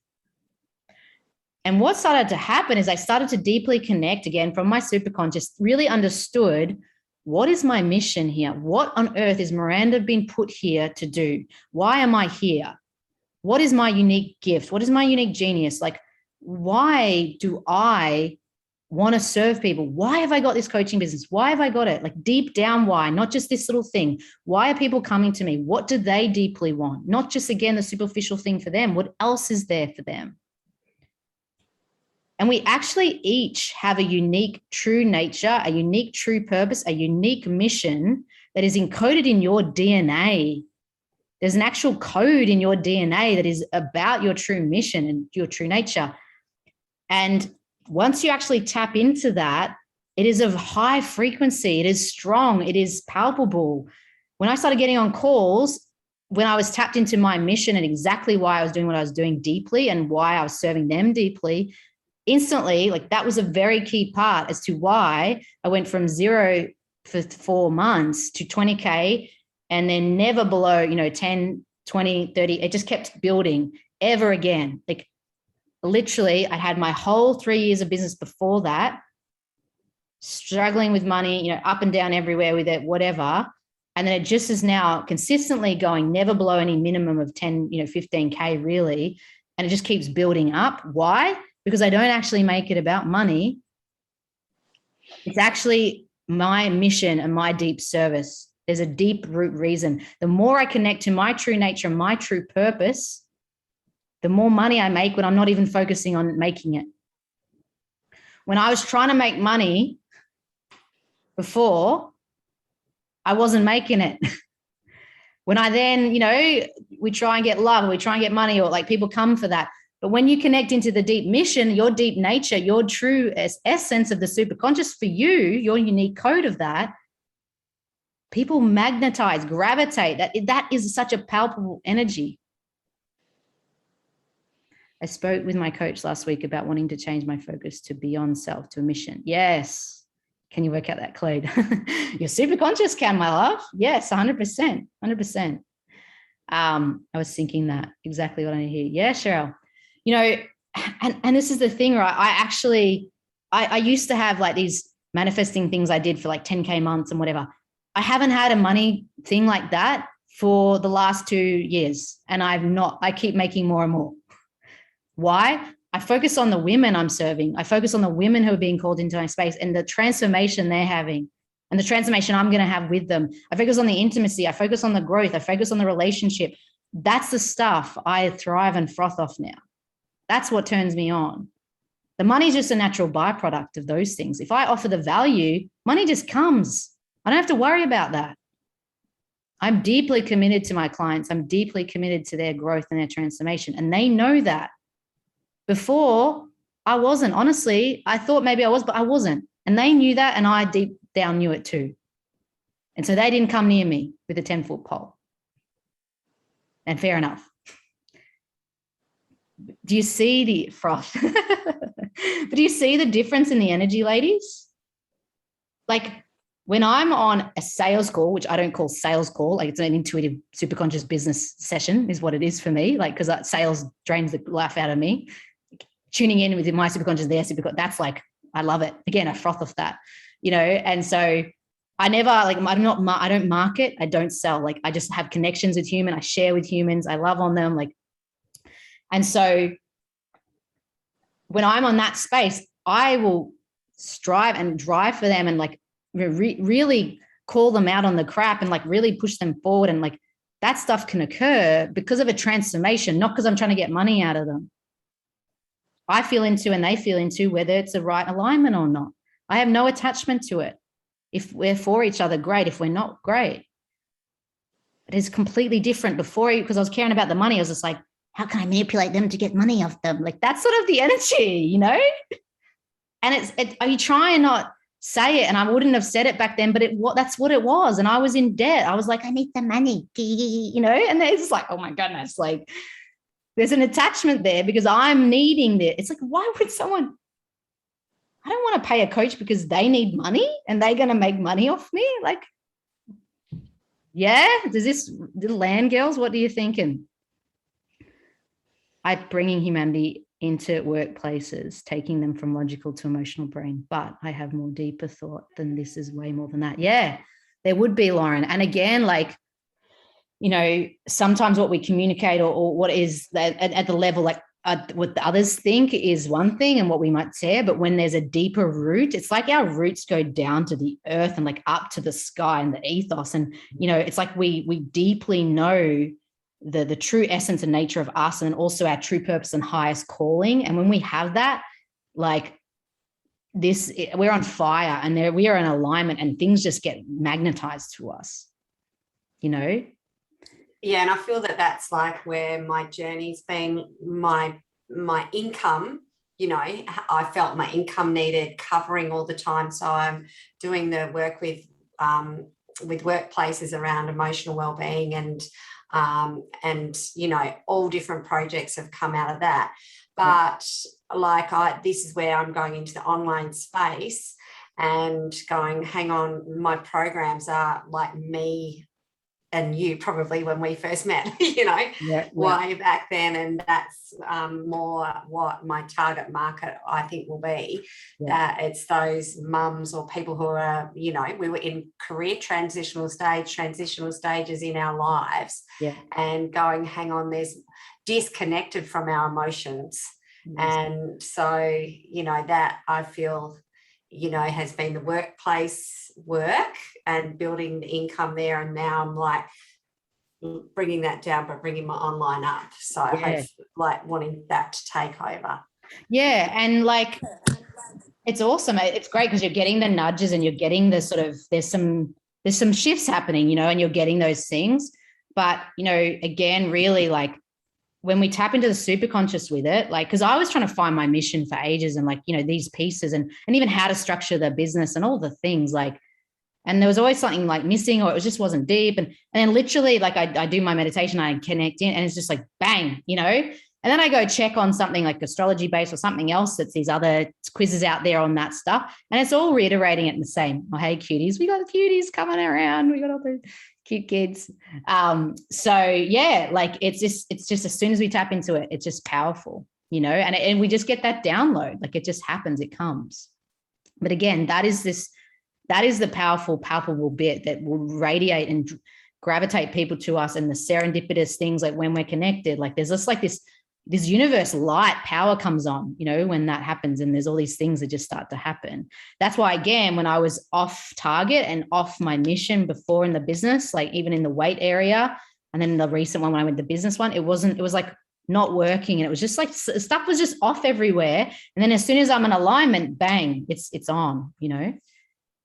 And what started to happen is I started to deeply connect again from my superconscious, really understood, what is my mission here? What on earth is Miranda been put here to do? Why am I here? What is my unique gift? What is my unique genius? Like, why do I want to serve people? Why have I got this coaching business? Why have I got it? Like deep down, why? Not just this little thing. Why are people coming to me? What do they deeply want? Not just, again, the superficial thing for them. What else is there for them? And we actually each have a unique true nature, a unique true purpose, a unique mission that is encoded in your DNA. There's an actual code in your DNA that is about your true mission and your true nature. And once you actually tap into that, it is of high frequency. It is strong. It is palpable. When I started getting on calls, when I was tapped into my mission and exactly why I was doing what I was doing deeply and why I was serving them deeply, instantly, like that was a very key part as to why I went from 0 for 4 months to 20K and then never below, 10, 20, 30. It just kept building ever again. Like literally, I had my whole 3 years of business before that, struggling with money, up and down everywhere with it, whatever. And then it just is now consistently going never below any minimum of 10, 15K really. And it just keeps building up. Why? Because I don't actually make it about money. It's actually my mission and my deep service. There's a deep root reason. The more I connect to my true nature and my true purpose, the more money I make when I'm not even focusing on making it. When I was trying to make money before, I wasn't making it. When I then, we try and get love, or we try and get money, or like people come for that. But when you connect into the deep mission, your deep nature, your true essence of the superconscious for you, your unique code of that, people magnetize, gravitate. That is such a palpable energy. I spoke with my coach last week about wanting to change my focus to beyond self, to a mission. Yes. Can you work out that, Claude? Your superconscious can, my love. Yes, 100%, 100%. I was thinking that exactly what I hear. Yeah, Cheryl. And this is the thing, right? I used to have like these manifesting things I did for like 10K months and whatever. I haven't had a money thing like that for the last 2 years. And I keep making more and more. Why? I focus on the women I'm serving. I focus on the women who are being called into my space and the transformation they're having and the transformation I'm going to have with them. I focus on the intimacy. I focus on the growth. I focus on the relationship. That's the stuff I thrive and froth off now. That's what turns me on. The money is just a natural byproduct of those things. If I offer the value, money just comes. I don't have to worry about that. I'm deeply committed to my clients. I'm deeply committed to their growth and their transformation. And they know that. Before, I wasn't. Honestly, I thought maybe I was, but I wasn't. And they knew that, and I deep down knew it too. And so they didn't come near me with a 10-foot pole. And fair enough. Do you see the froth? But do you see the difference in the energy, ladies? Like when I'm on a sales call, which I don't call sales call, like it's an intuitive superconscious business session is what it is for me, like because sales drains the life out of me. Tuning in with my superconscious, their superconscious, that's like, I love it. Again, I froth off that, and so I never like, I don't market, I don't sell. Like I just have connections with humans. I share with humans. I love on them. Like, and so when I'm on that space, I will strive and drive for them and like really call them out on the crap and like really push them forward. And like that stuff can occur because of a transformation, not because I'm trying to get money out of them. I feel into and they feel into whether it's the right alignment or not. I have no attachment to it. If we're for each other, great. If we're not, great. It is completely different before, because I was caring about the money. I was just like, how can I manipulate them to get money off them? Like that's sort of the energy, you know? And you try and not say it, and I wouldn't have said it back then, but that's what it was. And I was in debt. I was like, I need the money, you know? And it's like, oh my goodness, like there's an attachment there because I'm needing it. It's like, why would someone, I don't want to pay a coach because they need money and they're going to make money off me. Like, yeah, does this little land girls, what are you thinking? I'm bringing humanity into workplaces, taking them from logical to emotional brain, but I have more deeper thought than this is way more than that. Yeah, there would be, Lauren. And again, like, you know, sometimes what we communicate or what is that at the level, like what the others think is one thing and what we might say, but when there's a deeper root, it's like our roots go down to the earth and like up to the sky and the ethos. And, you know, it's like we deeply know the true essence and nature of us, and also our true purpose and highest calling. And when we have that, like this, we're on fire and we are in alignment and things just get magnetized to us, you know? Yeah, and I feel that that's like where my journey's been. My income, you know, I felt my income needed covering all the time. So I'm doing the work with workplaces around emotional well-being and you know, all different projects have come out of that. But like this is where I'm going into the online space and going, hang on, my programs are like me and you probably when we first met, you know, way back then. And that's more what my target market, I think, will be. It's those mums or people who are, you know, we were in career transitional stages in our lives and going, hang on, there's disconnected from our emotions. And so, you know, that I feel, you know, has been the workplace work and building the income there. And now I'm like bringing that down, but bringing my online up. So I like wanting that to take over. Yeah. And like, it's awesome. It's great because you're getting the nudges and you're getting the sort of, there's some shifts happening, you know, and you're getting those things. But, you know, again, really like, when we tap into the super conscious with it, like, because I was trying to find my mission for ages and like, you know, these pieces and even how to structure the business and all the things like, and there was always something like missing or it just wasn't deep. And then literally like I do my meditation, I connect in and it's just like, bang, you know, and then I go check on something like astrology based or something else that's these other quizzes out there on that stuff. And it's all reiterating it in the same, oh, hey, cuties, we got the cuties coming around. We got all the cute kids. So yeah, like it's just as soon as we tap into it, it's just powerful, you know, and we just get that download, like it just happens, it comes. But again, that is the powerful, palpable bit that will radiate and gravitate people to us, and the serendipitous things like when we're connected, like there's just like this universe light power comes on, you know, when that happens, and there's all these things that just start to happen. That's why, again, when I was off target and off my mission before in the business, like even in the weight area, and then the recent one when I went to the business one, it was like not working. And it was just like stuff was just off everywhere. And then as soon as I'm in alignment, bang, it's on, you know.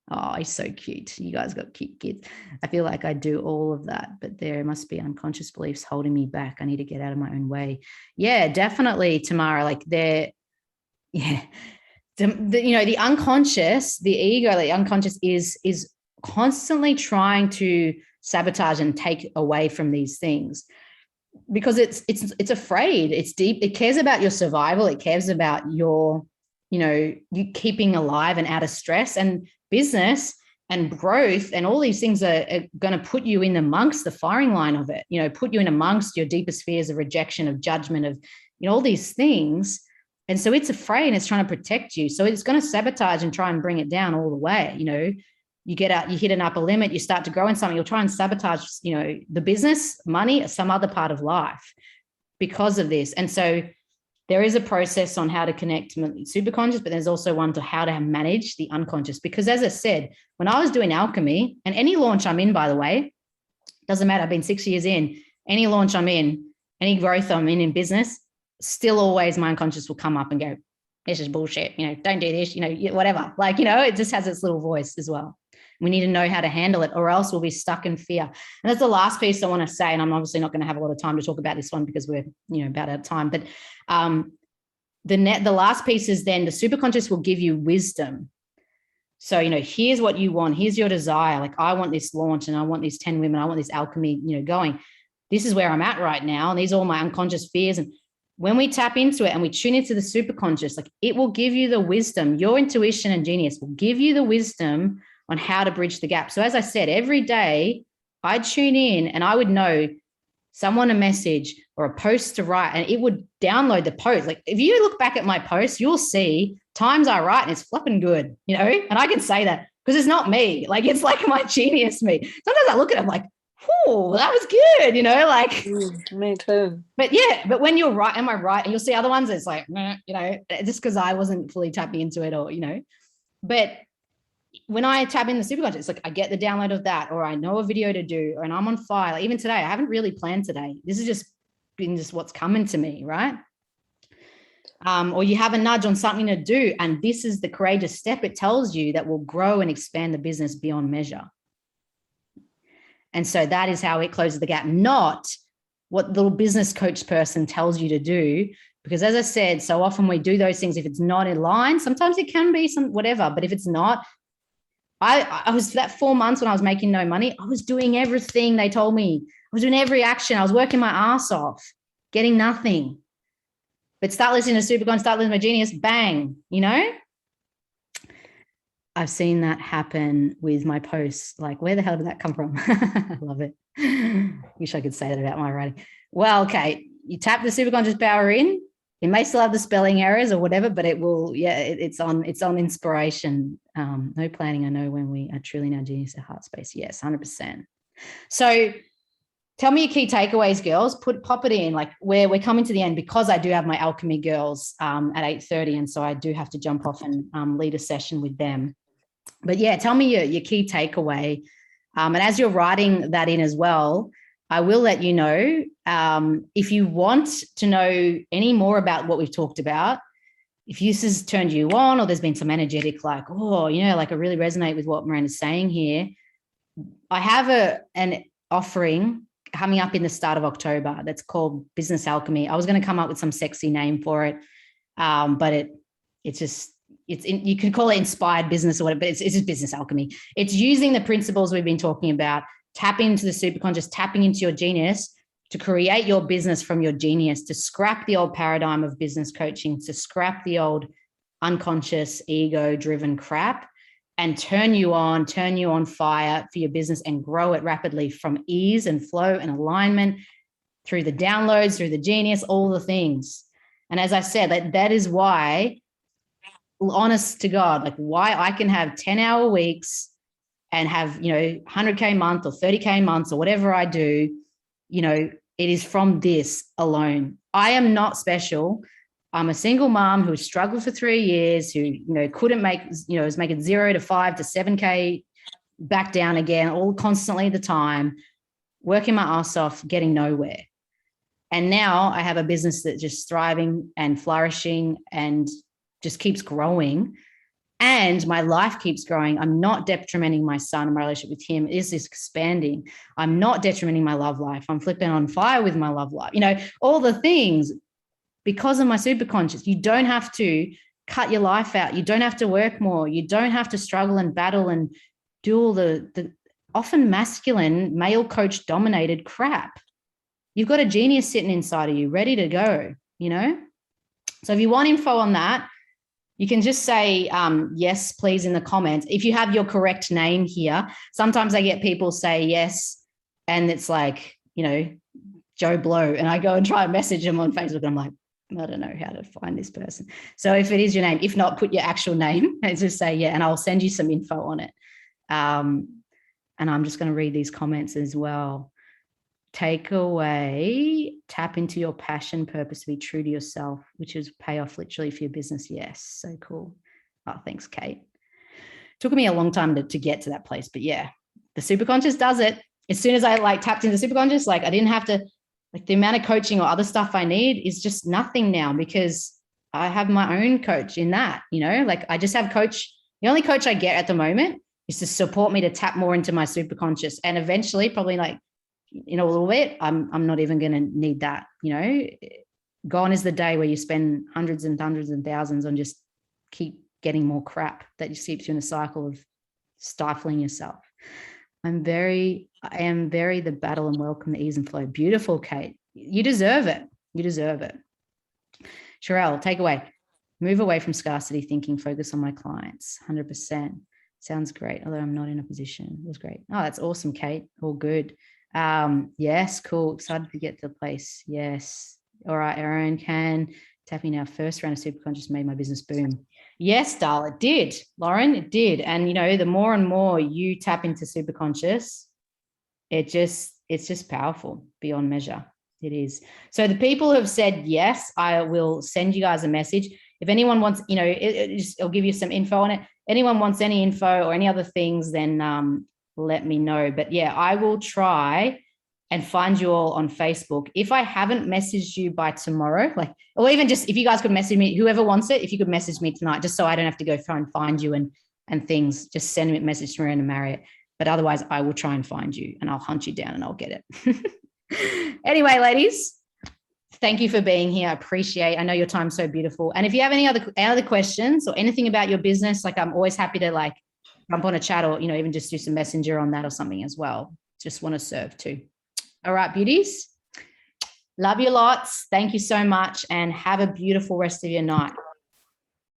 Oh, he's so cute. You guys got cute kids. I feel like I do all of that, but there must be unconscious beliefs holding me back. I need to get out of my own way. Yeah, definitely, Tamara. Like you know, the unconscious, the ego, the unconscious is constantly trying to sabotage and take away from these things because it's afraid. It's deep. It cares about your survival. It cares about your, you know, you keeping alive and out of stress, and business and growth and all these things are going to put you in amongst the firing line of it, you know, put you in amongst your deepest fears of rejection, of judgment, of, you know, all these things. And so it's afraid and it's trying to protect you. So it's going to sabotage and try and bring it down all the way. You know, you get out, you hit an upper limit, you start to grow in something, you'll try and sabotage, you know, the business, money, or some other part of life because of this. And so there is a process on how to connect to superconscious, but there's also one to how to manage the unconscious. Because as I said, when I was doing Alchemy, and any launch I'm in, by the way, doesn't matter, I've been 6 years in, any launch I'm in, any growth I'm in business, still always my unconscious will come up and go, this is bullshit, you know, don't do this, you know, whatever. Like, you know, it just has its little voice as well. We need to know how to handle it, or else we'll be stuck in fear. And that's the last piece I want to say. And I'm obviously not going to have a lot of time to talk about this one because we're, about out of time. But the last piece is then the superconscious will give you wisdom. So, here's what you want. Here's your desire. Like, I want this launch and I want these 10 women. I want this alchemy, going. This is where I'm at right now. And these are all my unconscious fears. And when we tap into it and we tune into the superconscious, like, it will give you the wisdom. Your intuition and genius will give you the wisdom on how to bridge the gap. So as I said, every day I'd tune in and I would know someone a message or a post to write, and it would download the post. Like, if you look back at my posts, you'll see times I write and it's flipping good, and I can say that because it's not me. Like, it's like my genius me. Sometimes I look at it, I'm like, oh, that was good, Me too. But when you're right, am I right? And you'll see other ones, it's like, just because I wasn't fully tapping into it, or, but when I tap in the superconscious, it's like I get the download of that, or I know a video to do, and I'm on fire. Like, even today, I haven't really planned today. This has just been what's coming to me, right? Or you have a nudge on something to do, and this is the courageous step it tells you that will grow and expand the business beyond measure. And so that is how it closes the gap, not what the little business coach person tells you to do. Because as I said, so often we do those things. If it's not in line, sometimes it can be some whatever, but if it's not, I was, that 4 months when I was making no money, I was doing everything they told me. I was doing every action. I was working my ass off, getting nothing. But start listening to Supercon, start listening to Genius, bang, I've seen that happen with my posts. Like, where the hell did that come from? I love it. Wish I could say that about my writing. Well, okay, you tap the superconscious power in. It may still have the spelling errors or whatever, but it will, it's on inspiration. No planning. I know when we are truly in our genius, our heart space. Yes, 100%. So tell me your key takeaways, girls. Pop it in. Like, we're coming to the end because I do have my Alchemy girls at 8:30, and so I do have to jump off and lead a session with them. But yeah, tell me your key takeaway. And as you're writing that in as well, I will let you know if you want to know any more about what we've talked about, if this has turned you on, or there's been some energetic, like, like I really resonate with what Miranda's saying here. I have an offering coming up in the start of October that's called Business Alchemy. I was going to come up with some sexy name for it, but you can call it inspired business or whatever, but it's just Business Alchemy. It's using the principles we've been talking about, tapping into the superconscious, tapping into your genius to create your business from your genius, to scrap the old paradigm of business coaching, to scrap the old unconscious ego-driven crap, and turn you on fire for your business and grow it rapidly from ease and flow and alignment through the downloads, through the genius, all the things. And as I said, that is why, honest to God, like, why I can have 10-hour weeks and have, 100K a month or 30K months or whatever I do, it is from this alone. I am not special. I'm a single mom who struggled for 3 years, who, couldn't make, was making 0 to 5 to 7K, back down again, all constantly the time, working my ass off, getting nowhere. And now I have a business that's just thriving and flourishing and just keeps growing, and my life keeps growing. I'm not detrimenting my son and my relationship with him is expanding. I'm not detrimenting my love life. I'm flipping on fire with my love life, all the things because of my superconscious. You don't have to cut your life out. You don't have to work more. You don't have to struggle and battle and do all the often masculine, male coach dominated crap. You've got a genius sitting inside of you ready to go, So if you want info on that, you can just say yes, please, in the comments. If you have your correct name here, sometimes I get people say yes, and it's like, Joe Blow, and I go and try and message them on Facebook, and I'm like, I don't know how to find this person. So if it is your name, if not, put your actual name and just say yeah, and I'll send you some info on it. And I'm just going to read these comments as well. Take away, tap into your passion, purpose, to be true to yourself, which is pay off literally for your business. Yes, so cool. Oh, thanks, Kate. Took me a long time to get to that place, but yeah, the superconscious does it. As soon as I tapped into the superconscious, I didn't have to, the amount of coaching or other stuff I need is just nothing now, because I have my own coach in that, I just have the only coach I get at the moment is to support me to tap more into my super conscious. And eventually, probably like in a little bit, I'm not even going to need that. You know, gone is the day where you spend hundreds and hundreds and thousands on just keep getting more crap that just keeps you in a cycle of stifling yourself. I am very the battle and welcome the ease and flow. Beautiful, Kate. You deserve it. You deserve it. Sherelle, take away. Move away from scarcity thinking, focus on my clients. 100%. Sounds great. Although I'm not in a position. It was great. Oh, that's awesome, Kate. All good. Yes, cool. Excited to get to the place. Yes. All right, Erin, can tapping our first round of superconscious made my business boom. Yes, Dal, it did. Lauren, it did. And, you know, the more and more you tap into superconscious, it's just powerful beyond measure. It is. So the people who have said yes, I will send you guys a message. If anyone wants, you know, I'll give you some info on it. Anyone wants any info or any other things, then let me know. But yeah, I will try and find you all on Facebook. If I haven't messaged you by tomorrow, like, or even just if you guys could message me, whoever wants it, if you could message me tonight, just so I don't have to go try and find you and things, just send me a message to Miranda Marriott. But otherwise I will try and find you and I'll hunt you down and I'll get it. Anyway, ladies, thank you for being here. I appreciate, I know your time's so beautiful. And if you have any other questions or anything about your business, like I'm always happy to like jump on a chat or, you know, even just do some messenger on that or something as well. Just want to serve too. All right, beauties. Love you lots. Thank you so much and have a beautiful rest of your night.